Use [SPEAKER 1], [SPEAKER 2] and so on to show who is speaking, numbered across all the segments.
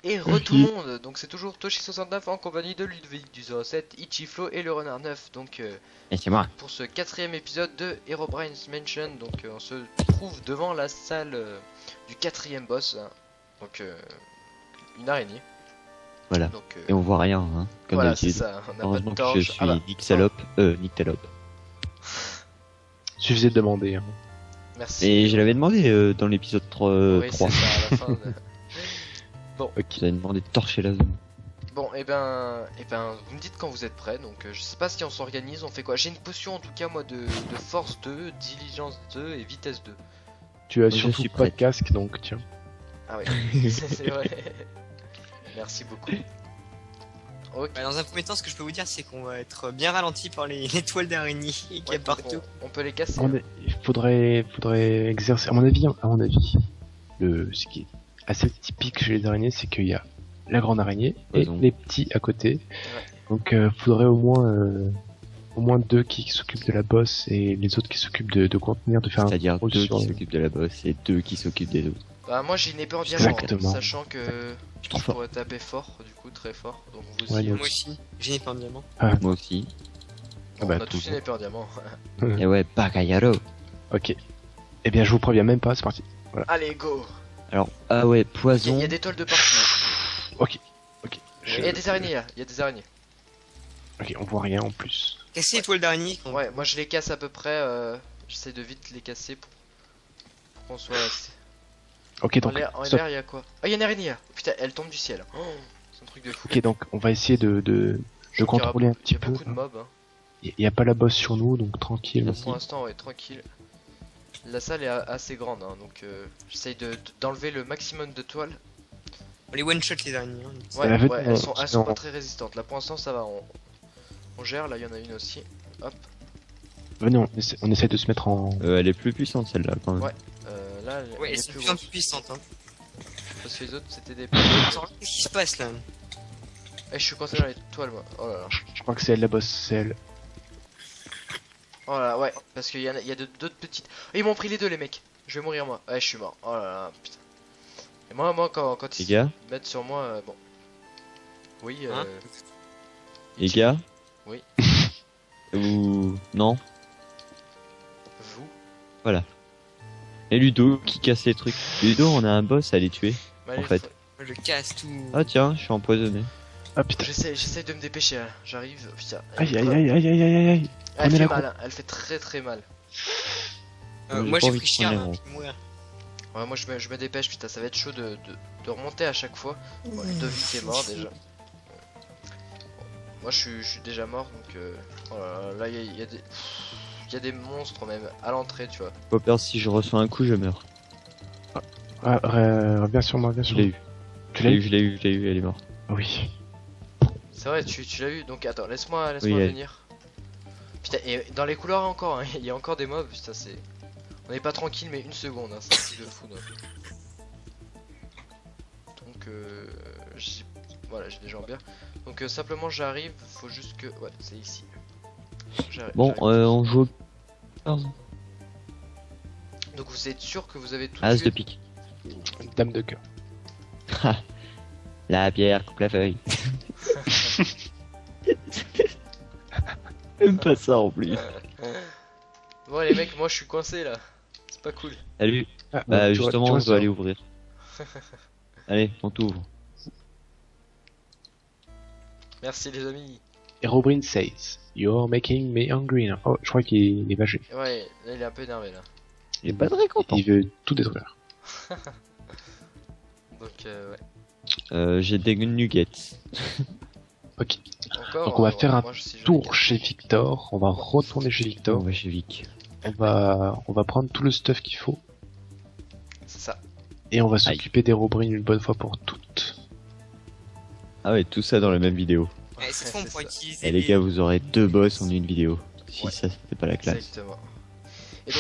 [SPEAKER 1] Et tout le monde, donc c'est toujours Toshi69 en compagnie de Ludovic du 07, Ichiflo et le Renard 9. Donc
[SPEAKER 2] Et c'est moi.
[SPEAKER 1] pour ce 4ème épisode de Herobrine's Mansion, donc on se trouve devant la salle du 4ème boss, hein. Donc une araignée.
[SPEAKER 2] Voilà.
[SPEAKER 1] Donc,
[SPEAKER 2] Et on voit rien, hein, comme
[SPEAKER 1] voilà, c'est
[SPEAKER 2] d'habitude.
[SPEAKER 1] ça, on n'a pas de
[SPEAKER 2] Heureusement que
[SPEAKER 1] torche.
[SPEAKER 2] je suis Nick Salope. Nick Talope.
[SPEAKER 3] Suffisait de demander. Hein.
[SPEAKER 1] Merci.
[SPEAKER 2] Et je l'avais demandé dans l'épisode 3.
[SPEAKER 1] Oui, c'est ça, à la fin. Bon.
[SPEAKER 2] Ok. Vous avez demandé de torcher la zone.
[SPEAKER 1] Bon, et ben, vous me dites quand vous êtes prêts. Donc, je sais pas si on s'organise, on fait quoi. J'ai une potion en tout cas, moi, de force 2, diligence 2 et vitesse 2.
[SPEAKER 3] Tu as
[SPEAKER 2] Je
[SPEAKER 3] surtout
[SPEAKER 2] suis
[SPEAKER 3] pas
[SPEAKER 2] prêt.
[SPEAKER 3] de casque, donc tiens.
[SPEAKER 1] Ah oui, c'est vrai. Merci beaucoup. Ok.
[SPEAKER 4] Bah, dans un premier temps, ce que je peux vous dire, c'est qu'on va être bien ralenti par les toiles d'araignée qu'il y
[SPEAKER 1] Ouais,
[SPEAKER 4] a partout.
[SPEAKER 1] on peut les casser.
[SPEAKER 3] Il faudrait exercer. À mon avis, ce qui est assez typique chez les araignées, c'est qu'il y a la grande araignée et
[SPEAKER 2] Poison.
[SPEAKER 3] les petits à côté. Donc, faudrait au moins deux qui s'occupent de la bosse et les autres qui s'occupent de contenir, de faire
[SPEAKER 2] C'est-à-dire
[SPEAKER 3] contrôle
[SPEAKER 2] deux
[SPEAKER 3] sur-
[SPEAKER 2] qui s'occupent de la bosse et deux qui s'occupent des autres.
[SPEAKER 1] Bah, moi j'ai une épée en diamant,
[SPEAKER 3] Exactement.
[SPEAKER 1] sachant que
[SPEAKER 2] Je suis trop
[SPEAKER 1] je
[SPEAKER 2] fort.
[SPEAKER 1] pourrais taper fort, du coup, très fort. Donc vous aussi.
[SPEAKER 3] Ouais,
[SPEAKER 4] Moi aussi, j'ai une épée en diamant.
[SPEAKER 2] Moi aussi.
[SPEAKER 3] Ah bah,
[SPEAKER 1] on a tous une épée en diamant.
[SPEAKER 2] Et ouais, Bagayaro.
[SPEAKER 3] Ok. Eh bien, je vous préviens même pas, c'est parti.
[SPEAKER 1] Allez, go.
[SPEAKER 2] Alors, ah ouais,
[SPEAKER 1] Il
[SPEAKER 2] poison.
[SPEAKER 1] y a des toiles de partout.
[SPEAKER 3] Ok.
[SPEAKER 1] Il y a des araignées là, il y a des araignées.
[SPEAKER 3] Ok, on voit rien en plus.
[SPEAKER 4] Casser les toiles d'araignée.
[SPEAKER 1] Ouais, moi je les casse à peu près. J'essaie de vite les casser pour qu'on soit.
[SPEAKER 3] Ok,
[SPEAKER 1] En
[SPEAKER 3] donc,
[SPEAKER 1] l'air,
[SPEAKER 3] stop.
[SPEAKER 1] il y a quoi? Ah, il y a une araignée là. Putain, elle tombe du ciel. Oh, c'est un truc de fou.
[SPEAKER 3] Ok, donc on va essayer de contrôler un petit
[SPEAKER 1] Il y a
[SPEAKER 3] peu.
[SPEAKER 1] beaucoup de mobs. Hein.
[SPEAKER 3] Il y a pas la bosse sur nous, donc tranquille.
[SPEAKER 2] Merci.
[SPEAKER 1] Pour l'instant, ouais, tranquille. La salle est assez grande, hein, donc j'essaye d'enlever le maximum de toiles.
[SPEAKER 4] On les one shot les araignées. Hein.
[SPEAKER 1] Ouais,
[SPEAKER 3] Elle avait-
[SPEAKER 1] ouais, elles sont
[SPEAKER 3] non.
[SPEAKER 1] pas très résistantes. Là pour l'instant ça va, on gère. Là il y en a une aussi. Hop,
[SPEAKER 3] Venez, on essaie de se mettre en.
[SPEAKER 2] Elle est plus puissante celle-là quand même.
[SPEAKER 1] Ouais. Là
[SPEAKER 4] Ouais,
[SPEAKER 1] elle
[SPEAKER 4] elles
[SPEAKER 1] est
[SPEAKER 4] sont
[SPEAKER 1] plus
[SPEAKER 4] de plus en
[SPEAKER 1] grosse.
[SPEAKER 4] plus puissantes. Hein.
[SPEAKER 1] Parce que les autres c'était des.
[SPEAKER 4] Attends, qu'est-ce qui se passe là?
[SPEAKER 1] Eh, je suis coincé dans les toiles moi. Oh là là.
[SPEAKER 3] Je crois que c'est elle la bosse, c'est elle.
[SPEAKER 1] Oh là là, ouais, parce qu'il y a d'autres petites. Oh, ils m'ont pris les deux les mecs. Je vais mourir moi. Ouais, je suis mort. Oh là là, putain. Et moi quand
[SPEAKER 2] Les
[SPEAKER 1] ils
[SPEAKER 2] gars
[SPEAKER 1] se mettent sur moi, bon. Oui,
[SPEAKER 4] Hein
[SPEAKER 2] Les gars
[SPEAKER 1] Oui.
[SPEAKER 2] Ou. Non.
[SPEAKER 1] Vous.
[SPEAKER 2] Et Ludo qui casse les trucs. Ludo, on a un boss à les tuer.
[SPEAKER 1] Bah,
[SPEAKER 2] En
[SPEAKER 1] allez,
[SPEAKER 2] fait.
[SPEAKER 4] Je casse tout.
[SPEAKER 2] Ah tiens, je suis empoisonné.
[SPEAKER 3] Ah putain.
[SPEAKER 1] J'essaie de me dépêcher là. J'arrive. Putain.
[SPEAKER 3] Aïe aïe aïe aïe aïe aïe aïe.
[SPEAKER 1] Elle
[SPEAKER 3] Prenez
[SPEAKER 1] fait
[SPEAKER 3] la
[SPEAKER 1] mal, hein. Elle fait très mal.
[SPEAKER 2] J'ai
[SPEAKER 4] Moi
[SPEAKER 2] pas
[SPEAKER 4] j'ai
[SPEAKER 2] envie
[SPEAKER 4] pris
[SPEAKER 2] de
[SPEAKER 4] cher,
[SPEAKER 2] prendre les
[SPEAKER 4] hein,
[SPEAKER 2] rangs.
[SPEAKER 4] je vais mourir.
[SPEAKER 1] Ouais, moi je me dépêche, putain, ça va être chaud de remonter à chaque fois. Bon, Ludovic est mort déjà. Bon, moi je suis déjà mort donc oh là il y a des monstres même à l'entrée, tu vois.
[SPEAKER 2] Pas peur, si je reçois un coup, je meurs.
[SPEAKER 3] Viens sur moi, viens
[SPEAKER 2] Je
[SPEAKER 3] sur
[SPEAKER 2] l'ai
[SPEAKER 3] moi.
[SPEAKER 2] eu.
[SPEAKER 3] Tu l'as eu?
[SPEAKER 2] Je l'ai eu, elle est morte.
[SPEAKER 3] Oui.
[SPEAKER 1] C'est vrai, tu l'as eu, donc attends, laisse-moi
[SPEAKER 2] Oui,
[SPEAKER 1] venir. Putain, et dans les couloirs encore, hein, il y a encore des mobs, putain, c'est. On n'est pas tranquille, mais une seconde, hein, c'est un truc de fou. Donc, voilà, j'ai des jambes bien. Donc, simplement, j'arrive, faut juste que. Ouais, c'est ici.
[SPEAKER 2] Bon,
[SPEAKER 1] j'arrive.
[SPEAKER 2] on joue au
[SPEAKER 1] Donc, vous êtes sûr que vous avez tout
[SPEAKER 2] As
[SPEAKER 1] tué
[SPEAKER 2] de pique.
[SPEAKER 3] Dame de cœur.
[SPEAKER 2] La pierre coupe la feuille. Même pas ça en plus.
[SPEAKER 1] Bon, les mecs, moi je suis coincé là. C'est pas cool.
[SPEAKER 2] Salut.
[SPEAKER 3] Ah,
[SPEAKER 2] Bah
[SPEAKER 3] tu
[SPEAKER 2] justement,
[SPEAKER 3] vois
[SPEAKER 2] on
[SPEAKER 3] ça.
[SPEAKER 2] doit aller ouvrir. Allez, on t'ouvre.
[SPEAKER 1] Merci les amis.
[SPEAKER 3] Herobrine says, You're making me hungry now. Oh, je crois qu'il est vagé.
[SPEAKER 1] Ouais, là il est un peu énervé là.
[SPEAKER 2] Il est pas très content.
[SPEAKER 3] Il veut tout détruire.
[SPEAKER 1] Donc, ouais.
[SPEAKER 2] J'ai des nuggets.
[SPEAKER 3] Ok.
[SPEAKER 1] Encore.
[SPEAKER 3] Donc on va faire un
[SPEAKER 1] moi, si je
[SPEAKER 3] tour
[SPEAKER 1] regarde.
[SPEAKER 3] chez Victor. On va retourner chez
[SPEAKER 2] On
[SPEAKER 3] Victor.
[SPEAKER 2] va chez Vic.
[SPEAKER 3] On va prendre tout le stuff qu'il faut.
[SPEAKER 1] C'est ça.
[SPEAKER 3] Et on va s'occuper d'Herobrine une bonne fois pour toutes.
[SPEAKER 2] Ah ouais, tout ça dans la même vidéo.
[SPEAKER 4] Et cette fois, on
[SPEAKER 1] c'est
[SPEAKER 4] pourra
[SPEAKER 1] ça.
[SPEAKER 4] utiliser
[SPEAKER 2] Et les gars, vous aurez 2 boss en une vidéo. Si
[SPEAKER 1] Ouais.
[SPEAKER 2] ça, c'était pas la classe.
[SPEAKER 1] Exactement. Et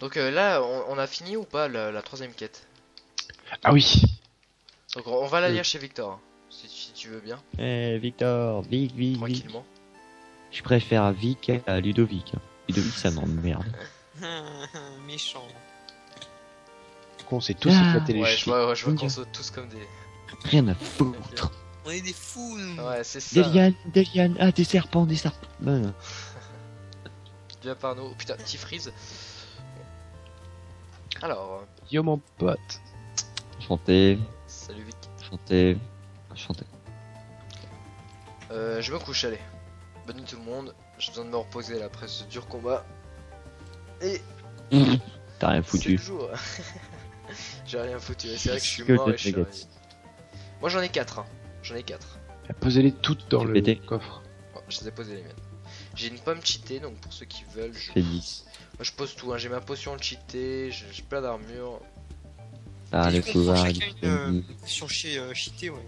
[SPEAKER 1] donc, là, on a fini ou pas la troisième quête?
[SPEAKER 3] Ah oui.
[SPEAKER 1] Donc on va la lire chez Victor, hein, si tu veux bien,
[SPEAKER 2] Eh, Victor, Vic, Vic, Vic.
[SPEAKER 1] tranquillement.
[SPEAKER 2] Je préfère Vic à Ludovic. Hein. Ludovic, ça m'emmerde.
[SPEAKER 4] Méchant.
[SPEAKER 3] On s'est tous
[SPEAKER 2] Ah.
[SPEAKER 3] éclaté les
[SPEAKER 1] Ouais, je
[SPEAKER 3] chevilles.
[SPEAKER 1] vois qu'on
[SPEAKER 2] Mon Dieu.
[SPEAKER 1] saute tous comme des...
[SPEAKER 2] Rien à foutre.
[SPEAKER 4] On est des fous, nous.
[SPEAKER 1] Ouais, c'est ça.
[SPEAKER 2] Des lianes, ah, des serpents. Ben,
[SPEAKER 1] Viens par nous. Putain, petit freeze. Alors,
[SPEAKER 3] Yo mon pote.
[SPEAKER 2] chanter,
[SPEAKER 1] salut Vic.
[SPEAKER 2] chanter, chanter.
[SPEAKER 1] Je me couche, allez. Bonne nuit tout le monde. J'ai besoin de me reposer là après ce dur combat. Et
[SPEAKER 2] T'as rien
[SPEAKER 1] c'est
[SPEAKER 2] foutu.
[SPEAKER 1] le jour. J'ai rien foutu. C'est vrai que je suis
[SPEAKER 2] Que
[SPEAKER 1] mort
[SPEAKER 2] de
[SPEAKER 1] et je suis
[SPEAKER 2] nuggets.
[SPEAKER 1] réveillé. Moi j'en ai 4. Hein. J'en ai 4.
[SPEAKER 3] Posez-les toutes dans
[SPEAKER 2] J'ai
[SPEAKER 3] le
[SPEAKER 2] pété.
[SPEAKER 3] coffre.
[SPEAKER 1] Oh, je les ai posées les miennes. J'ai une pomme cheatée, donc pour ceux qui veulent, je...
[SPEAKER 2] Fais 10.
[SPEAKER 1] Moi je pose tout, hein. J'ai ma potion cheatée, j'ai plein d'armure.
[SPEAKER 2] Ah,
[SPEAKER 4] Et
[SPEAKER 2] le
[SPEAKER 4] du coup, on prend
[SPEAKER 2] pouvoir.
[SPEAKER 4] chacun une potion chez cheatée, ouais.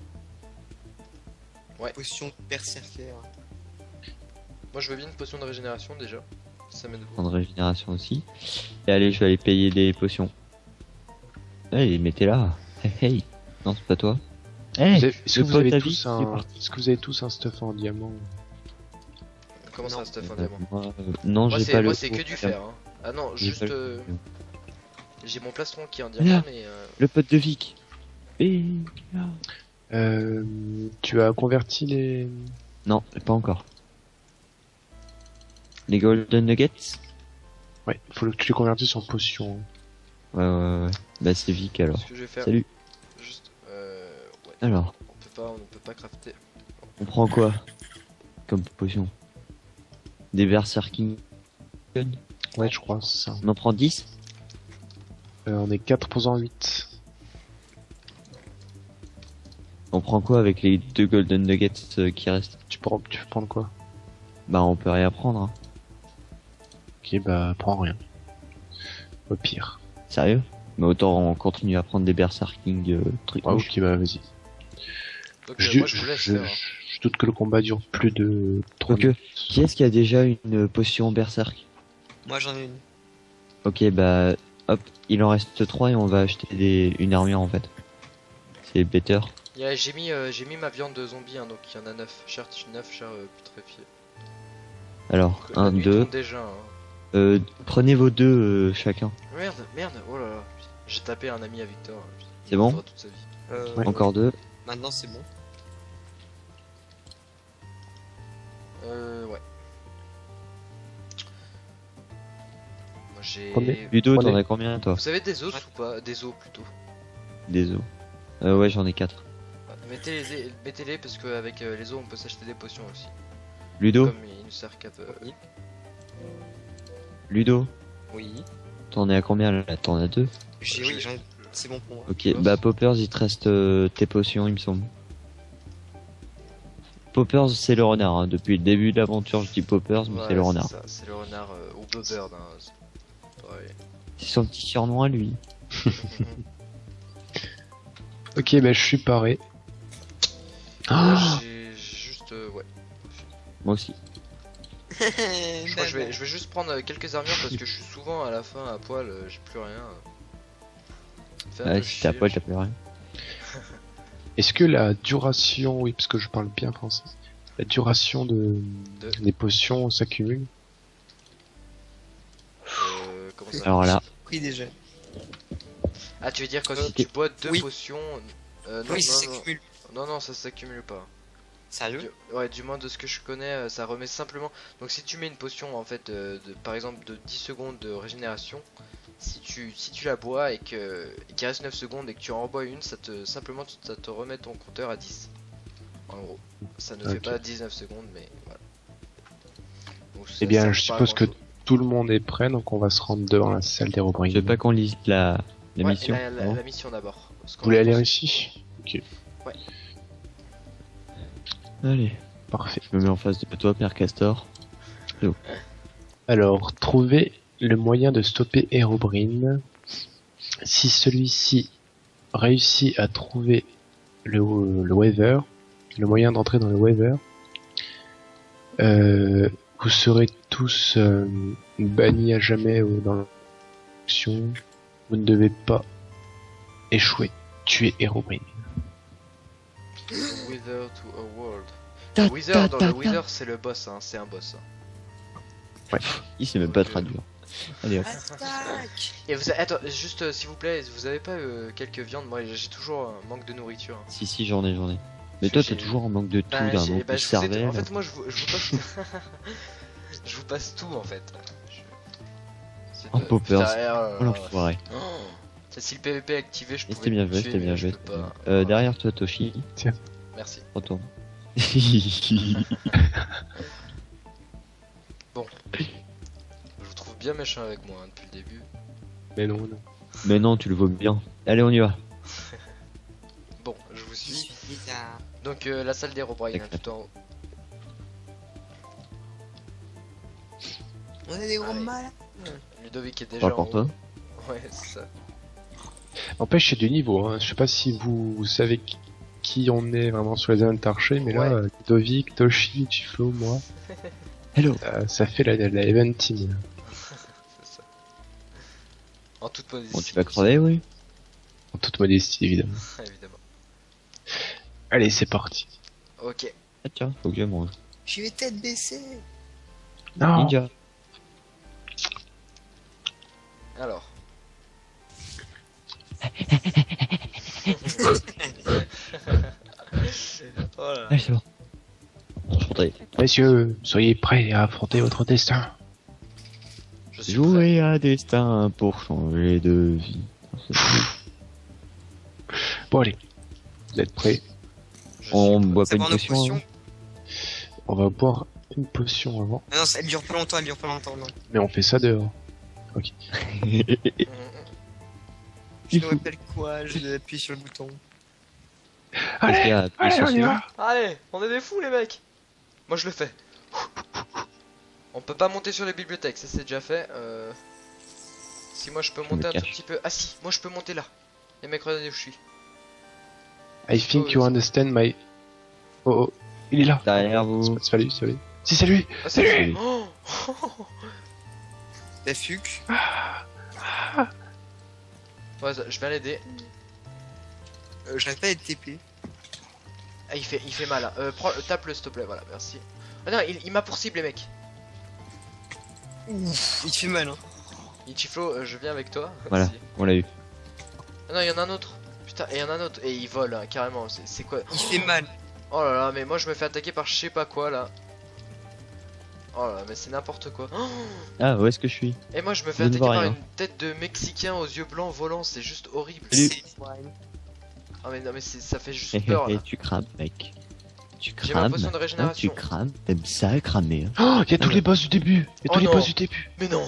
[SPEAKER 1] Ouais.
[SPEAKER 4] Potion berserker.
[SPEAKER 1] Moi je veux bien une potion de régénération déjà. Ça m'aide beaucoup.
[SPEAKER 2] Prendre régénération aussi. Et allez, je vais aller payer des potions. Allez, mettez-la. Hey, hey. Non, c'est pas toi. Hey,
[SPEAKER 3] Est-ce que
[SPEAKER 2] le
[SPEAKER 3] vous
[SPEAKER 2] pote
[SPEAKER 3] avez
[SPEAKER 2] à
[SPEAKER 3] tous
[SPEAKER 2] Vic, il est
[SPEAKER 3] un...
[SPEAKER 2] parti.
[SPEAKER 3] Est-ce que vous avez tous un stuff en diamant?
[SPEAKER 1] Comment ça,
[SPEAKER 4] Non.
[SPEAKER 1] Stuff en diamant?
[SPEAKER 2] Non,
[SPEAKER 1] Moi
[SPEAKER 2] j'ai
[SPEAKER 1] c'est
[SPEAKER 2] pas le.
[SPEAKER 1] moi c'est que du fer. Hein. Ah non,
[SPEAKER 2] J'ai
[SPEAKER 1] juste
[SPEAKER 2] pas le-
[SPEAKER 1] j'ai mon plastron qui est en diamant, mais
[SPEAKER 2] Le pote de Vic. Et...
[SPEAKER 3] Tu as converti les...
[SPEAKER 2] Non, pas encore. Les Golden Nuggets.
[SPEAKER 3] Ouais, faut que tu les convertisses en potions.
[SPEAKER 2] Ouais. Bah c'est Vic alors.
[SPEAKER 1] ce que je vais faire,
[SPEAKER 2] Salut.
[SPEAKER 1] juste ouais.
[SPEAKER 2] Alors,
[SPEAKER 1] On peut pas crafter.
[SPEAKER 2] on prend quoi comme potion? Des Berserking.
[SPEAKER 3] Ouais, je crois, c'est ça.
[SPEAKER 2] On en prend 10.
[SPEAKER 3] On est 4 posant 8.
[SPEAKER 2] On prend quoi avec les 2 Golden Nuggets qui restent?
[SPEAKER 3] Tu peux prendre quoi?
[SPEAKER 2] Bah on peut rien prendre. Hein.
[SPEAKER 3] Ok, bah prends rien. Au pire.
[SPEAKER 2] Sérieux? Mais autant on continue à prendre des Berserking trucs.
[SPEAKER 3] Ah, ok, bah vas-y.
[SPEAKER 1] Donc
[SPEAKER 3] Je,
[SPEAKER 1] moi je vous laisse faire. Hein.
[SPEAKER 3] je doute que le combat dure plus de 3
[SPEAKER 2] Ok. Qui est-ce qui a déjà une potion Berserk?
[SPEAKER 4] Moi, j'en ai une.
[SPEAKER 2] Ok, bah hop, il en reste 3 et on va acheter une armure en fait. C'est better.
[SPEAKER 1] J'ai mis ma viande de zombie, hein, donc il y en a 9. Cher 9, cher putréfié.
[SPEAKER 2] Alors,
[SPEAKER 1] La
[SPEAKER 2] 1,
[SPEAKER 1] nuit
[SPEAKER 2] 2.
[SPEAKER 1] tombe déjà. Hein.
[SPEAKER 2] Prenez vos 2 chacun.
[SPEAKER 1] Merde, oh là là. J'ai tapé un ami à Victor. Il
[SPEAKER 2] C'est bon
[SPEAKER 1] vivra toute sa vie.
[SPEAKER 3] Ouais.
[SPEAKER 2] Encore 2.
[SPEAKER 4] Maintenant, c'est bon.
[SPEAKER 1] Ouais. Moi j'ai...
[SPEAKER 3] Prenez.
[SPEAKER 2] Ludo,
[SPEAKER 3] Prenez.
[SPEAKER 2] t'en as combien toi?
[SPEAKER 1] Vous avez des os ou pas? Des os plutôt.
[SPEAKER 2] Des os. Ouais, j'en ai 4.
[SPEAKER 1] Mettez-les parce qu'avec les os on peut s'acheter des potions aussi.
[SPEAKER 2] Ludo,
[SPEAKER 1] Comme il nous sert cap.
[SPEAKER 2] Ludo,
[SPEAKER 1] Oui.
[SPEAKER 2] t'en es à combien là? T'en as 2?
[SPEAKER 4] Oui, j'en ai... C'est bon pour moi.
[SPEAKER 2] Ok, bah Poppers, il te reste tes potions, il me semble. Poppers, c'est le renard. Hein. Depuis le début de l'aventure, je dis Poppers, mais c'est le renard.
[SPEAKER 1] Ça, c'est le renard au Bluebird. Hein. C'est pareil.
[SPEAKER 2] C'est son petit surnom à lui.
[SPEAKER 3] Ok, bah je suis paré.
[SPEAKER 1] Moi,
[SPEAKER 3] Ah,
[SPEAKER 1] j'ai juste... ouais.
[SPEAKER 2] Moi aussi.
[SPEAKER 1] Je crois que je vais juste prendre quelques armures parce que je suis souvent à la fin à poil, j'ai plus rien. Fait un
[SPEAKER 2] Ouais,
[SPEAKER 1] peu
[SPEAKER 2] si t'es à
[SPEAKER 1] chier,
[SPEAKER 2] poil, t'as plus rien.
[SPEAKER 3] est-ce que la duration, oui, parce que je parle bien français, la duration des potions s'accumule?
[SPEAKER 1] Comment ça?
[SPEAKER 2] Alors là,
[SPEAKER 4] Pris déjà.
[SPEAKER 1] Ah, tu veux dire quand
[SPEAKER 4] Si
[SPEAKER 1] tu bois 2
[SPEAKER 4] oui.
[SPEAKER 1] potions... non,
[SPEAKER 4] Oui, ça
[SPEAKER 1] non,
[SPEAKER 4] s'accumule.
[SPEAKER 1] non, ça s'accumule pas.
[SPEAKER 4] Sérieux?
[SPEAKER 1] Ouais, du moins de ce que je connais, ça remet simplement. Donc si tu mets une potion en fait, par exemple de 10 secondes de régénération, si tu la bois et qu'il reste 9 secondes et que tu en rebois une, ça te remet ton compteur à 10. En gros, ça ne fait
[SPEAKER 3] Ok.
[SPEAKER 1] pas 19 secondes, mais voilà. Donc,
[SPEAKER 3] Eh
[SPEAKER 1] ça
[SPEAKER 3] bien,
[SPEAKER 1] sert
[SPEAKER 3] je
[SPEAKER 1] pas à
[SPEAKER 3] suppose que
[SPEAKER 1] grand-chose.
[SPEAKER 3] tout le monde est prêt, donc on va se rendre devant la salle des
[SPEAKER 2] je veux
[SPEAKER 3] Robrines.
[SPEAKER 2] pas qu'on lise la
[SPEAKER 1] Ouais,
[SPEAKER 2] mission. non
[SPEAKER 1] la mission d'abord. Parce
[SPEAKER 3] Vous
[SPEAKER 1] qu'on
[SPEAKER 3] voulez
[SPEAKER 1] va
[SPEAKER 3] aller
[SPEAKER 1] penser-
[SPEAKER 3] ici? Ok,
[SPEAKER 2] Allez,
[SPEAKER 3] parfait.
[SPEAKER 2] je me mets en face de toi, Père Castor.
[SPEAKER 3] Alors, trouver le moyen de stopper Herobrine. Si celui-ci réussi à trouver le Wither, le moyen d'entrer dans le Wither, vous serez tous bannis à jamais dans l'action. Vous ne devez pas échouer. Tuer Herobrine.
[SPEAKER 1] Wither to a world. Le Wither, dans le Wither, c'est le boss, hein, c'est un boss. Hein.
[SPEAKER 2] Il sait même pas traduire. Allez hop.
[SPEAKER 4] Attaque.
[SPEAKER 1] Et vous, attends, juste s'il vous plaît, vous avez pas quelques viandes? Moi j'ai toujours un manque de nourriture. Hein.
[SPEAKER 2] Si, j'en ai. Mais
[SPEAKER 1] Parce
[SPEAKER 2] toi,
[SPEAKER 1] que
[SPEAKER 2] t'as
[SPEAKER 1] j'ai-
[SPEAKER 2] toujours un manque de tout,
[SPEAKER 1] Bah,
[SPEAKER 2] d'un
[SPEAKER 1] j'ai-
[SPEAKER 2] manque
[SPEAKER 1] bah,
[SPEAKER 2] de
[SPEAKER 1] je vous ai-
[SPEAKER 2] cervelle.
[SPEAKER 1] En fait, moi je vous passe. Je vous passe tout en fait. C'est
[SPEAKER 2] Oh,
[SPEAKER 1] de-
[SPEAKER 2] Poppers.
[SPEAKER 1] putain,
[SPEAKER 2] Oh l'enfoiré.
[SPEAKER 1] Oh. Si le PVP est activé, je
[SPEAKER 2] Et
[SPEAKER 1] pouvais
[SPEAKER 2] c'était bien
[SPEAKER 1] te
[SPEAKER 2] joué,
[SPEAKER 1] tuer,
[SPEAKER 2] c'était
[SPEAKER 1] mais
[SPEAKER 2] bien
[SPEAKER 1] je
[SPEAKER 2] joué.
[SPEAKER 1] peux pas.
[SPEAKER 2] Derrière toi, Toshi.
[SPEAKER 1] Merci.
[SPEAKER 2] Retourne.
[SPEAKER 1] Je vous trouve bien méchant avec moi hein, depuis le début.
[SPEAKER 3] Mais non, non.
[SPEAKER 2] Mais non, tu le vaux bien. Allez, on y va.
[SPEAKER 1] Bon, je vous suis.
[SPEAKER 4] Bizarre.
[SPEAKER 1] Donc la salle des Robrine, hein,
[SPEAKER 2] D'accord.
[SPEAKER 1] tout en haut.
[SPEAKER 4] On est des gros
[SPEAKER 1] Allez.
[SPEAKER 4] malades.
[SPEAKER 1] Ludovic est déjà
[SPEAKER 2] Parle
[SPEAKER 1] en
[SPEAKER 2] pour
[SPEAKER 1] haut.
[SPEAKER 2] toi.
[SPEAKER 1] Ouais, c'est ça.
[SPEAKER 3] N'empêche, c'est du niveau. Hein. Je sais pas si vous savez qui on est vraiment sur les Event Archers, mais là,
[SPEAKER 1] Ouais.
[SPEAKER 3] Ludovic, Toshi, Chiflo, moi,
[SPEAKER 2] Hello.
[SPEAKER 3] ça fait la Event Team.
[SPEAKER 1] C'est ça. En toute modestie.
[SPEAKER 2] Bon, tu vas crever, oui.
[SPEAKER 3] En toute modestie, évidemment.
[SPEAKER 1] Évidemment.
[SPEAKER 3] Allez, c'est parti.
[SPEAKER 1] Ok.
[SPEAKER 2] Ah tiens, faut que je mange.
[SPEAKER 4] Je vais tête baissée.
[SPEAKER 3] Non.
[SPEAKER 2] Ninja.
[SPEAKER 1] Alors. Voilà.
[SPEAKER 2] Allez, c'est bon. Entrez.
[SPEAKER 3] Messieurs, soyez prêts à affronter votre destin.
[SPEAKER 1] Je suis
[SPEAKER 2] Jouer à destin pour changer de vie.
[SPEAKER 3] Bon, allez. Vous êtes prêts?
[SPEAKER 1] prêt. Je
[SPEAKER 2] On
[SPEAKER 1] suis
[SPEAKER 2] boit
[SPEAKER 4] Ça
[SPEAKER 2] pas
[SPEAKER 4] va
[SPEAKER 2] une
[SPEAKER 4] en
[SPEAKER 2] potion.
[SPEAKER 4] potion.
[SPEAKER 2] hein.
[SPEAKER 3] On va boire une potion avant.
[SPEAKER 4] Ah non, elle dure pas longtemps, elle dure pas longtemps, non.
[SPEAKER 3] Mais on fait ça dehors.
[SPEAKER 1] prêt.
[SPEAKER 4] Je me rappelle quoi, je vais appuyer sur le bouton.
[SPEAKER 2] Parce qu'il y a appuyé
[SPEAKER 3] Allez,
[SPEAKER 2] sur
[SPEAKER 3] on y
[SPEAKER 2] celui-là.
[SPEAKER 3] va.
[SPEAKER 1] Allez, on est des fous les mecs. Moi je le fais. On peut pas monter sur les bibliothèques, ça c'est déjà fait. Si moi je peux
[SPEAKER 2] me
[SPEAKER 1] monter un tout
[SPEAKER 2] cache.
[SPEAKER 1] petit peu. Ah si, moi je peux monter là. Les mecs regardez où je suis.
[SPEAKER 3] I think you understand my... Oh, oh, il est là.
[SPEAKER 2] Derrière vous.
[SPEAKER 3] C'est pas lui, c'est lui. Si, c'est lui.
[SPEAKER 1] Ah
[SPEAKER 3] C'est
[SPEAKER 1] c'est
[SPEAKER 3] lui.
[SPEAKER 1] Oh
[SPEAKER 4] La fuc.
[SPEAKER 1] Ouais, je viens l'aider.
[SPEAKER 4] J'arrive pas à être TP.
[SPEAKER 1] Ah il fait mal hein. Tape-le s'il te plaît, voilà, merci. Ah non, il m'a pour cible les mecs.
[SPEAKER 4] Ouf, il te fait mal, hein.
[SPEAKER 1] Ichiflo, je viens avec toi.
[SPEAKER 2] Voilà.
[SPEAKER 1] Si.
[SPEAKER 2] On l'a eu.
[SPEAKER 1] Ah non, il y en a un autre. Putain, et il y en a un autre. Et il vole hein, carrément. C'est quoi?
[SPEAKER 4] Il fait mal.
[SPEAKER 1] Oh là là, mais moi je me fais attaquer par je sais pas quoi là. Oh là là, mais c'est n'importe quoi. Oh,
[SPEAKER 2] Ah, où est-ce que je suis?
[SPEAKER 1] et moi je me fais
[SPEAKER 2] Je ne
[SPEAKER 1] attaquer
[SPEAKER 2] vois
[SPEAKER 1] par
[SPEAKER 2] rien.
[SPEAKER 1] une tête de Mexicain aux yeux blancs volants, c'est juste horrible.
[SPEAKER 2] Salut.
[SPEAKER 4] C'est
[SPEAKER 1] Ah mais non mais ça fait juste
[SPEAKER 2] Hé,
[SPEAKER 1] peur
[SPEAKER 2] hé,
[SPEAKER 1] là.
[SPEAKER 2] tu crames, mec. Tu
[SPEAKER 1] J'ai ma
[SPEAKER 2] crames.
[SPEAKER 1] potion de
[SPEAKER 2] Hein, tu
[SPEAKER 1] régénération.
[SPEAKER 2] crames. T'aimes ça cramer. Hein.
[SPEAKER 3] Oh, il y a tous les boss du début. Il y a
[SPEAKER 1] Oh
[SPEAKER 3] tous les
[SPEAKER 1] non.
[SPEAKER 3] boss du début.
[SPEAKER 1] Mais non.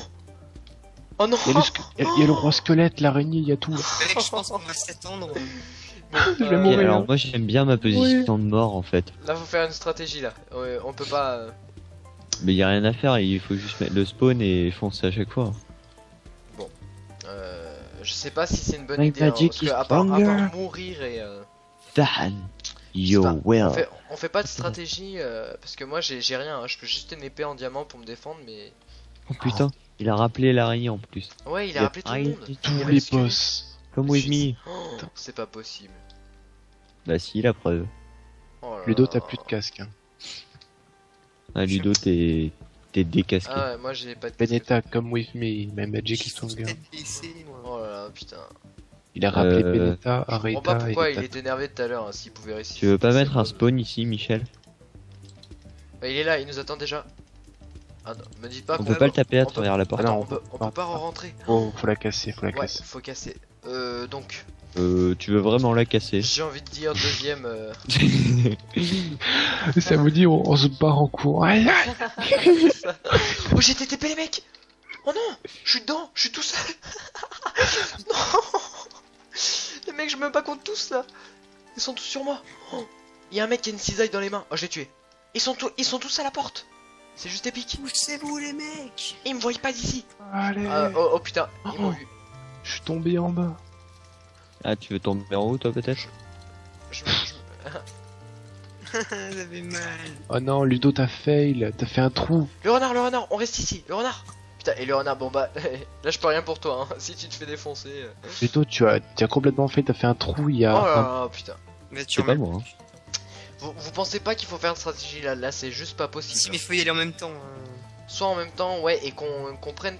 [SPEAKER 1] Oh non.
[SPEAKER 3] Il y a il y a le roi squelette, l'araignée, il y a tout.
[SPEAKER 4] Mec, je pense qu'on va s'attendre.
[SPEAKER 3] Je vais
[SPEAKER 1] Euh,
[SPEAKER 3] mourir.
[SPEAKER 2] Et alors, moi j'aime bien ma position de mort en fait.
[SPEAKER 1] Là faut faire une stratégie là. Ouais, on peut pas.
[SPEAKER 2] Mais y a rien à faire, il faut juste mettre le spawn et foncer à chaque fois.
[SPEAKER 1] Je sais pas si c'est une bonne
[SPEAKER 2] My
[SPEAKER 1] idée. Hein,
[SPEAKER 2] magic
[SPEAKER 1] parce que
[SPEAKER 2] is
[SPEAKER 1] à part
[SPEAKER 2] stronger.
[SPEAKER 1] mourir et.
[SPEAKER 2] Fan.
[SPEAKER 1] Je
[SPEAKER 2] Yo,
[SPEAKER 1] sais pas,
[SPEAKER 2] well.
[SPEAKER 1] on fait pas de stratégie parce que moi j'ai rien. Hein, je peux juste une épée en diamant pour me défendre, mais.
[SPEAKER 2] Oh putain, il a rappelé l'araignée en plus.
[SPEAKER 1] Ouais, il a appelé tout le monde. Il y
[SPEAKER 3] Tous
[SPEAKER 1] avait
[SPEAKER 3] les
[SPEAKER 1] le squelette.
[SPEAKER 3] boss.
[SPEAKER 2] Comme with me.
[SPEAKER 1] Oh, c'est pas possible.
[SPEAKER 2] Bah si, la preuve.
[SPEAKER 1] Oh là
[SPEAKER 3] Ludo,
[SPEAKER 1] là.
[SPEAKER 3] t'as plus de casque. Hein.
[SPEAKER 2] Ah Ludo, t'es décasqué.
[SPEAKER 1] Ah ouais, moi j'ai pas de.
[SPEAKER 3] Benetta, come with me. My magic is stronger.
[SPEAKER 4] Tête baissée, moi.
[SPEAKER 1] Oh là là, putain.
[SPEAKER 3] Il a rappelé
[SPEAKER 2] Euh,
[SPEAKER 3] Benetta,
[SPEAKER 1] Je comprends pas
[SPEAKER 3] Areta
[SPEAKER 1] pourquoi
[SPEAKER 3] et
[SPEAKER 1] il est énervé tout à l'heure, hein, s'il pouvait réussir.
[SPEAKER 2] Tu veux pas
[SPEAKER 1] c'est
[SPEAKER 2] mettre un
[SPEAKER 1] bon.
[SPEAKER 2] spawn ici, Michel?
[SPEAKER 1] Bah, il est là, il nous attend déjà. Ah non, me dites pas
[SPEAKER 2] On
[SPEAKER 1] qu'on
[SPEAKER 2] peut pas le taper à
[SPEAKER 1] on peut-
[SPEAKER 2] travers la
[SPEAKER 3] Ah
[SPEAKER 2] porte.
[SPEAKER 3] non,
[SPEAKER 1] on peut pas rentrer.
[SPEAKER 3] Oh, faut la casser, faut la
[SPEAKER 1] Ouais,
[SPEAKER 3] casser.
[SPEAKER 1] faut casser. Donc,
[SPEAKER 2] Tu veux vraiment la casser?
[SPEAKER 1] j'ai envie de dire deuxième.
[SPEAKER 3] Ça vous dit, on se barre en cours. Aïe, aïe.
[SPEAKER 1] Oh, j'ai été TP les mecs. Oh non, je suis dedans, je suis tout seul. Non. Les mecs, je me bats contre tous là. Ils sont tous sur moi. Oh, il y a un mec qui a une cisaille dans les mains. Oh, je l'ai tué. Ils sont tous à la porte. C'est juste épique.
[SPEAKER 4] Poussez-vous, les mecs.
[SPEAKER 1] Ils me voient pas d'ici.
[SPEAKER 3] Allez.
[SPEAKER 1] Oh putain, ils m'ont vu.
[SPEAKER 3] Je suis tombé en bas.
[SPEAKER 2] Ah, tu veux tomber en haut, toi, peut-être?
[SPEAKER 1] Je,
[SPEAKER 4] Ça fait mal.
[SPEAKER 3] Oh non, Ludo, t'as fail, t'as fait un trou.
[SPEAKER 1] Le renard, on reste ici, le renard. Putain, et le renard, bon bah, là je peux rien pour toi, hein. Si tu te fais défoncer.
[SPEAKER 3] Ludo, tu as complètement fait, t'as fait un trou, il y a
[SPEAKER 1] Oh là
[SPEAKER 3] un...
[SPEAKER 1] là, putain.
[SPEAKER 4] Mais tu
[SPEAKER 2] C'est pas
[SPEAKER 4] remets-
[SPEAKER 2] moi, hein.
[SPEAKER 1] Vous pensez pas qu'il faut faire une stratégie là? Là, c'est juste pas
[SPEAKER 4] Si,
[SPEAKER 1] possible.
[SPEAKER 4] mais faut y aller en même temps.
[SPEAKER 1] Soit en même temps, ouais, et qu'on prenne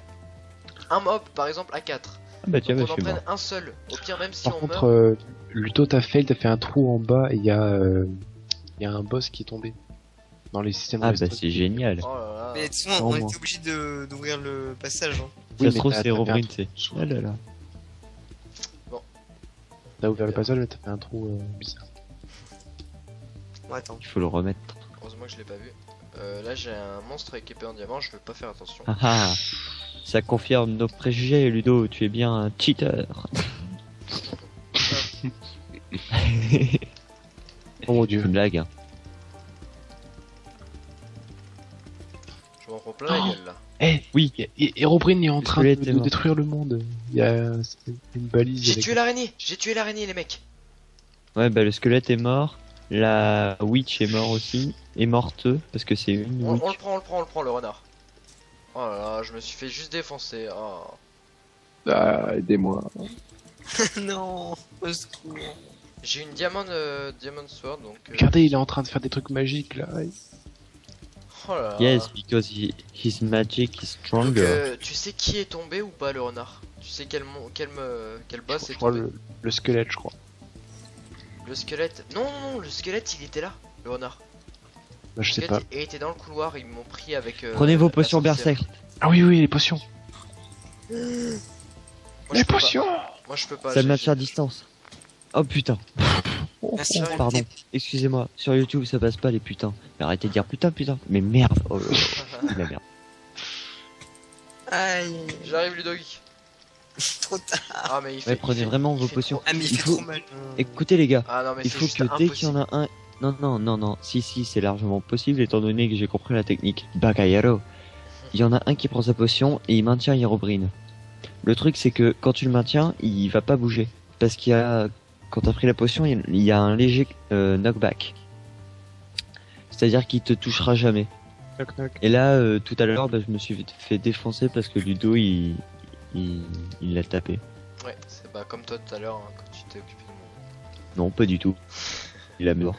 [SPEAKER 1] un mob par exemple à 4.
[SPEAKER 2] Ah bah tiens, bah,
[SPEAKER 1] Donc
[SPEAKER 2] je
[SPEAKER 1] on en
[SPEAKER 2] suis mort.
[SPEAKER 1] prenne un seul. Au pire, même si
[SPEAKER 3] Par
[SPEAKER 1] on
[SPEAKER 3] contre,
[SPEAKER 1] meurt.
[SPEAKER 3] Ludo, t'as fail, t'as fait un trou en bas et il y a un boss qui est tombé. Dans les systèmes
[SPEAKER 2] Ah
[SPEAKER 3] de
[SPEAKER 2] bah
[SPEAKER 3] stock.
[SPEAKER 2] c'est génial.
[SPEAKER 1] Oh là là.
[SPEAKER 4] Mais de toute façon,
[SPEAKER 3] Non,
[SPEAKER 4] on
[SPEAKER 3] moi.
[SPEAKER 4] était obligé d'ouvrir le passage. Hein.
[SPEAKER 3] Oui,
[SPEAKER 2] Ça se
[SPEAKER 3] mais
[SPEAKER 2] trouve,
[SPEAKER 3] t'as
[SPEAKER 2] c'est
[SPEAKER 3] fait un
[SPEAKER 2] Herobrine,
[SPEAKER 3] trou
[SPEAKER 2] c'est.
[SPEAKER 3] dessous.
[SPEAKER 2] Ah là là.
[SPEAKER 3] T'as ouvert le passage, mais t'as fait un trou bizarre.
[SPEAKER 4] Bon, attends.
[SPEAKER 2] Il faut le remettre.
[SPEAKER 1] Heureusement que je l'ai pas vu. Là, j'ai un monstre avec épée en diamant, je veux pas faire attention.
[SPEAKER 2] Ah ah. Ça confirme nos préjugés, Ludo. Tu es bien un cheater.
[SPEAKER 3] Oh mon
[SPEAKER 2] C'est
[SPEAKER 3] dieu.
[SPEAKER 2] une blague, hein.
[SPEAKER 1] Je m'en prends plein la gueule là.
[SPEAKER 3] Eh,
[SPEAKER 2] Oui.
[SPEAKER 3] Herobrine est en train de,
[SPEAKER 2] squelette est mort.
[SPEAKER 3] détruire le monde. Il y a une balise.
[SPEAKER 1] J'ai
[SPEAKER 3] avec-
[SPEAKER 1] tué l'araignée, les mecs.
[SPEAKER 2] Ouais, bah le squelette est mort. La witch est mort aussi. Est morte, parce que c'est une
[SPEAKER 1] On
[SPEAKER 2] witch.
[SPEAKER 1] le prend, le renard. Oh là là, je me suis fait juste défoncer. Oh.
[SPEAKER 3] Ah, aidez-moi.
[SPEAKER 4] Non, au secours.
[SPEAKER 1] J'ai une diamant sword donc.
[SPEAKER 3] Regardez, il est en train de faire des trucs magiques là.
[SPEAKER 1] Oh là là.
[SPEAKER 2] Yes, because his magic is
[SPEAKER 1] Donc,
[SPEAKER 2] stronger.
[SPEAKER 1] tu sais qui est tombé ou pas, le renard? Tu sais quel boss
[SPEAKER 3] Je
[SPEAKER 1] est
[SPEAKER 3] crois
[SPEAKER 1] tombé?
[SPEAKER 3] le squelette, je crois.
[SPEAKER 1] Le squelette. Non, non, le squelette il était là, le renard.
[SPEAKER 3] Bah, je
[SPEAKER 1] Le
[SPEAKER 3] sais
[SPEAKER 1] squelette
[SPEAKER 3] pas.
[SPEAKER 1] était dans le couloir, ils m'ont pris avec.
[SPEAKER 2] Prenez vos
[SPEAKER 1] la
[SPEAKER 2] potions
[SPEAKER 1] sorcière.
[SPEAKER 2] berserk.
[SPEAKER 3] Ah oui, oui, les potions.
[SPEAKER 1] Moi, je
[SPEAKER 3] Les
[SPEAKER 1] peux pas.
[SPEAKER 3] potions.
[SPEAKER 1] Moi je peux pas.
[SPEAKER 2] Ça
[SPEAKER 1] j'ai-
[SPEAKER 2] match à distance. Oh putain.
[SPEAKER 4] Merci,
[SPEAKER 2] Oh, pardon. Excusez-moi. Sur YouTube, ça passe pas les putains. Mais arrêtez de dire putain, putain. Mais merde. Oh, c'est de la merde.
[SPEAKER 4] Aïe,
[SPEAKER 1] J'arrive, Ludovic.
[SPEAKER 4] trop tard.
[SPEAKER 1] Ah, mais il fait.
[SPEAKER 2] Ouais,
[SPEAKER 1] il
[SPEAKER 2] prenez
[SPEAKER 1] fait-
[SPEAKER 2] vraiment
[SPEAKER 1] il
[SPEAKER 2] vos
[SPEAKER 1] fait
[SPEAKER 2] potions.
[SPEAKER 1] trop-
[SPEAKER 4] Ah, mais il
[SPEAKER 2] Il
[SPEAKER 4] fait
[SPEAKER 2] faut-
[SPEAKER 4] trop mal.
[SPEAKER 2] Écoutez les gars.
[SPEAKER 1] Ah non, mais
[SPEAKER 2] Il
[SPEAKER 1] c'est
[SPEAKER 2] faut
[SPEAKER 1] juste
[SPEAKER 2] que dès qu'il y
[SPEAKER 1] impossible.
[SPEAKER 2] en a un... Non, si, c'est largement possible étant donné que j'ai compris la technique. Bagayaro. Il y en a un qui prend sa potion et il maintient Herobrine. Le truc c'est que quand tu le maintiens, il va pas bouger. Parce qu'il y a... Quand t'as pris la potion, il y a un léger knockback. C'est-à-dire qu'il te touchera jamais.
[SPEAKER 3] Knock, knock.
[SPEAKER 2] Et là, tout à l'heure, bah, je me suis fait défoncer parce que Ludo, il l'a tapé.
[SPEAKER 1] Ouais, c'est bah, comme toi tout à l'heure hein, quand tu t'es occupé de moi.
[SPEAKER 2] Non, pas du tout. Il a mort.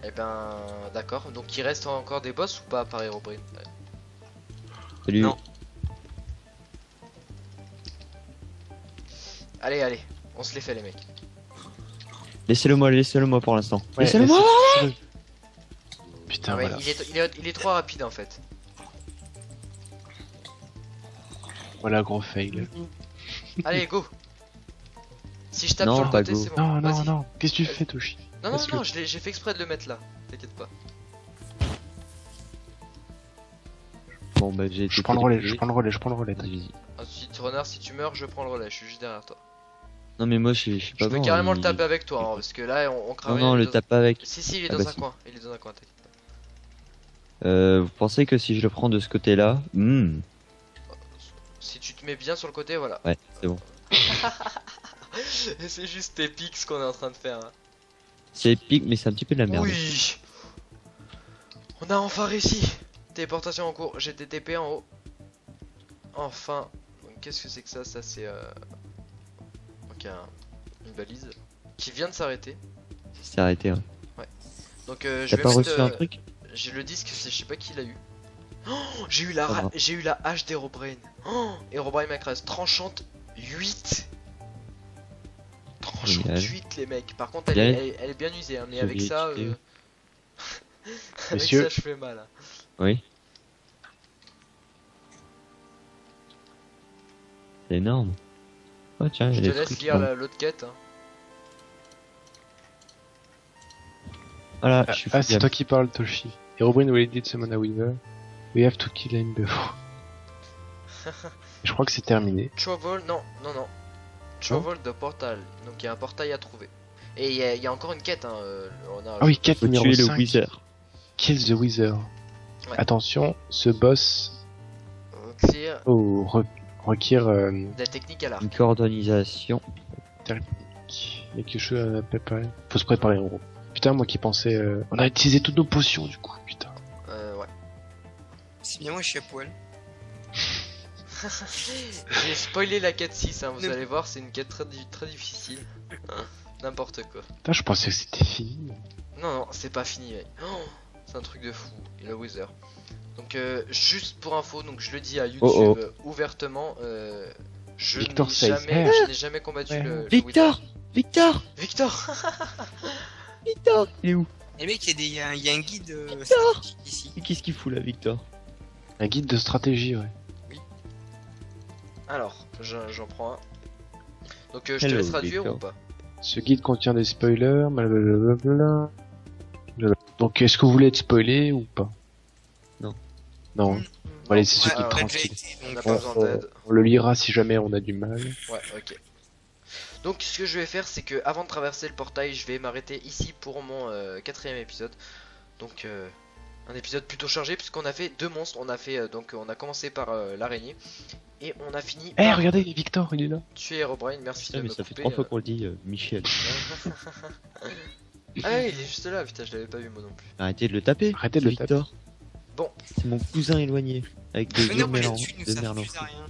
[SPEAKER 1] Eh ben, d'accord. Donc il reste encore des boss ou pas par Herobrine? Ouais.
[SPEAKER 2] Salut.
[SPEAKER 4] Non.
[SPEAKER 1] Allez, on se les fait, les mecs.
[SPEAKER 2] Laissez-le moi pour l'instant.
[SPEAKER 3] Ouais,
[SPEAKER 2] Laissez-le moi.
[SPEAKER 3] laissez-le. Putain,
[SPEAKER 1] Ah ouais,
[SPEAKER 3] voilà.
[SPEAKER 1] il est trop rapide en fait.
[SPEAKER 3] Voilà, gros fail.
[SPEAKER 1] Allez, go! Si je tape
[SPEAKER 2] Non,
[SPEAKER 1] sur le
[SPEAKER 2] pas
[SPEAKER 1] côté,
[SPEAKER 2] go.
[SPEAKER 1] c'est bon.
[SPEAKER 3] Non, non,
[SPEAKER 1] Vas-y.
[SPEAKER 3] non. Qu'est-ce que tu fais, Toshi?
[SPEAKER 1] Non,
[SPEAKER 3] Laisse-le.
[SPEAKER 1] non, j'ai fait exprès de le mettre là. T'inquiète pas.
[SPEAKER 2] Bon, bah, j'ai été
[SPEAKER 3] Je prends le relais,
[SPEAKER 2] téléporté.
[SPEAKER 3] je prends le relais, je prends le relais.
[SPEAKER 2] Vas-y, vas-y.
[SPEAKER 1] Ensuite, renard, si tu meurs, je prends le relais. Je suis juste derrière toi.
[SPEAKER 2] Non, mais moi, je suis
[SPEAKER 1] Je
[SPEAKER 2] pas
[SPEAKER 1] peux
[SPEAKER 2] bon.
[SPEAKER 1] carrément
[SPEAKER 2] il-
[SPEAKER 1] le taper avec toi, hein, parce que là, on crame
[SPEAKER 2] Non, non,
[SPEAKER 1] rien, il est
[SPEAKER 2] le
[SPEAKER 1] dans-
[SPEAKER 2] tape pas avec.
[SPEAKER 1] Si, il est
[SPEAKER 2] Ah
[SPEAKER 1] dans
[SPEAKER 2] bah
[SPEAKER 1] un
[SPEAKER 2] si.
[SPEAKER 1] coin. Il est dans un coin, t'inquiète pas.
[SPEAKER 2] Vous pensez que si je le prends de ce côté-là,
[SPEAKER 1] Si tu te mets bien sur le côté, voilà.
[SPEAKER 2] ouais, c'est bon.
[SPEAKER 1] Et c'est juste épique ce qu'on est en train de faire. Hein.
[SPEAKER 2] C'est épique, mais c'est un petit peu de la merde.
[SPEAKER 1] Oui! On a enfin réussi! Téléportation en cours, j'ai des TP en haut. Enfin. Donc, qu'est-ce que c'est que ça? Ça c'est ok, une balise qui vient de s'arrêter.
[SPEAKER 2] C'est arrêté. Hein.
[SPEAKER 1] Donc je
[SPEAKER 2] T'as
[SPEAKER 1] vais
[SPEAKER 2] pas
[SPEAKER 1] mettre,
[SPEAKER 2] reçu un truc?
[SPEAKER 1] j'ai le disque, je sais pas qui l'a eu. Oh, j'ai eu la
[SPEAKER 2] Pas grave.
[SPEAKER 1] j'ai eu la hache d'Herobrine. Oh, Herobrine Macras tranchante 8. Tranchante
[SPEAKER 2] Génial.
[SPEAKER 1] 8 les mecs. Par contre
[SPEAKER 2] Bien.
[SPEAKER 1] elle est bien usée hein, mais
[SPEAKER 2] Je
[SPEAKER 1] avec
[SPEAKER 2] vais
[SPEAKER 1] ça
[SPEAKER 2] checker.
[SPEAKER 1] avec
[SPEAKER 3] Messieurs.
[SPEAKER 1] ça je fais mal. Hein.
[SPEAKER 2] Oui. C'est énorme. Oh tiens,
[SPEAKER 1] Je
[SPEAKER 2] il y
[SPEAKER 1] te
[SPEAKER 2] a des
[SPEAKER 1] laisse
[SPEAKER 2] trucs
[SPEAKER 1] lire
[SPEAKER 2] qui-
[SPEAKER 1] l'autre quête. Hein.
[SPEAKER 2] Voilà,
[SPEAKER 3] Ah,
[SPEAKER 2] je suis
[SPEAKER 3] ah, c'est
[SPEAKER 2] fou,
[SPEAKER 3] toi qui parles, Toshi. Herobrine will indeed summon a weaver. We have to kill him before. Je crois que c'est terminé.
[SPEAKER 1] Trouble, non. Trouble de portal. Donc il y a un portail à trouver. Et il y a encore une quête. Hein, on a...
[SPEAKER 3] Ah oui, quête
[SPEAKER 2] Faut
[SPEAKER 3] numéro
[SPEAKER 2] tuer le
[SPEAKER 3] 5.
[SPEAKER 2] Wither.
[SPEAKER 3] Kill the Wither.
[SPEAKER 1] Ouais.
[SPEAKER 3] Attention, ce boss...
[SPEAKER 1] Clear.
[SPEAKER 3] Oh, requiert
[SPEAKER 1] De la technique à l'art.
[SPEAKER 2] Une coordination.
[SPEAKER 3] il y a quelque chose à préparer. Faut se préparer en gros. Putain, moi qui pensais... On a utilisé toutes nos potions du coup, putain.
[SPEAKER 1] Ouais.
[SPEAKER 4] C'est bien, moi je suis à poil.
[SPEAKER 1] J'ai spoilé la quête 6, hein, vous allez voir, c'est une quête très difficile. N'importe quoi.
[SPEAKER 3] Putain, je pensais que c'était fini.
[SPEAKER 1] Non, c'est pas fini, mec. Oh, c'est un truc de fou, et le Wither. Donc, juste pour info, donc je le dis à YouTube
[SPEAKER 2] Oh,
[SPEAKER 1] ouvertement, je
[SPEAKER 3] Victor
[SPEAKER 1] n'ai
[SPEAKER 3] says,
[SPEAKER 1] je n'ai jamais combattu
[SPEAKER 3] Ouais.
[SPEAKER 1] le
[SPEAKER 2] Victor Victor
[SPEAKER 1] Victor.
[SPEAKER 2] Victor Il est où?
[SPEAKER 4] Et mec, il y a un guide
[SPEAKER 2] Victor
[SPEAKER 4] stratégique ici.
[SPEAKER 2] Et qu'est-ce qu'il fout là, Victor?
[SPEAKER 3] Un guide de stratégie, ouais.
[SPEAKER 1] Alors, j'en prends un. Donc, je te
[SPEAKER 2] Hello,
[SPEAKER 1] laisse traduire
[SPEAKER 2] Victor.
[SPEAKER 1] ou pas?
[SPEAKER 3] Ce guide contient des spoilers, blablabla. Donc, est-ce que vous voulez être spoilé ou pas?
[SPEAKER 2] Non.
[SPEAKER 3] Non. On va laisser ceux
[SPEAKER 1] Ouais,
[SPEAKER 3] qui
[SPEAKER 1] on a
[SPEAKER 3] tranquilles.
[SPEAKER 4] été,
[SPEAKER 1] On n'a
[SPEAKER 4] donc,
[SPEAKER 1] pas besoin d'aide.
[SPEAKER 3] On le lira si jamais on a du mal.
[SPEAKER 1] Ouais, ok. Donc ce que je vais faire, c'est que avant de traverser le portail, je vais m'arrêter ici pour mon 4ème épisode. Donc un épisode plutôt chargé puisqu'on a fait 2 monstres. On a fait donc on a commencé par l'araignée et on a fini
[SPEAKER 3] Eh,
[SPEAKER 1] par
[SPEAKER 3] regardez, Victor, il est là.
[SPEAKER 1] tuer Herobrine. Merci
[SPEAKER 2] Putain,
[SPEAKER 1] de
[SPEAKER 2] mais
[SPEAKER 1] me
[SPEAKER 2] ça fait
[SPEAKER 1] couper.
[SPEAKER 2] 3 fois qu'on le dit, Michel.
[SPEAKER 1] Ah oui, il est juste là. Putain, je l'avais pas vu moi non plus.
[SPEAKER 2] Arrêtez de le taper.
[SPEAKER 3] Arrêtez de le taper.
[SPEAKER 2] Victor.
[SPEAKER 1] Bon.
[SPEAKER 2] C'est mon cousin éloigné. Avec des
[SPEAKER 4] Mais
[SPEAKER 2] yeux
[SPEAKER 4] non, mais
[SPEAKER 2] Merlin.
[SPEAKER 4] là-dessus, nous
[SPEAKER 2] De
[SPEAKER 4] ça
[SPEAKER 2] Merlin.
[SPEAKER 4] refuse à rien.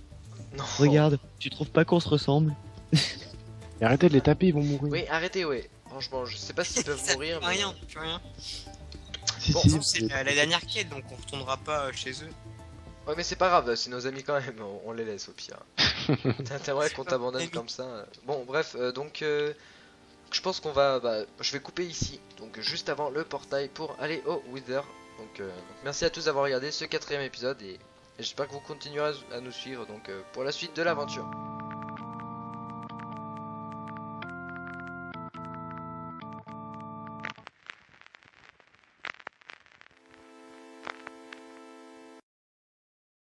[SPEAKER 1] Non.
[SPEAKER 2] Regarde, tu trouves pas qu'on se ressemble?
[SPEAKER 3] Mais arrêtez de les taper, ils vont mourir.
[SPEAKER 1] Oui, arrêtez, ouais. Franchement, je sais pas s'ils peuvent
[SPEAKER 4] Ça
[SPEAKER 1] mourir.
[SPEAKER 4] fait
[SPEAKER 1] Mais...
[SPEAKER 4] rien, plus rien.
[SPEAKER 3] Si,
[SPEAKER 1] Bon,
[SPEAKER 3] si,
[SPEAKER 4] Non, c'est la dernière quête, donc on retournera pas chez eux.
[SPEAKER 1] Ouais, mais c'est pas grave. C'est nos amis quand même. On les laisse au pire. T'aimerais qu'on t'abandonne comme ça. Bon, bref, donc je pense qu'on va. Je vais couper ici, donc juste avant le portail pour aller au Wither. Donc merci à tous d'avoir regardé ce 4ème épisode et j'espère que vous continuerez à nous suivre donc pour la suite de l'aventure.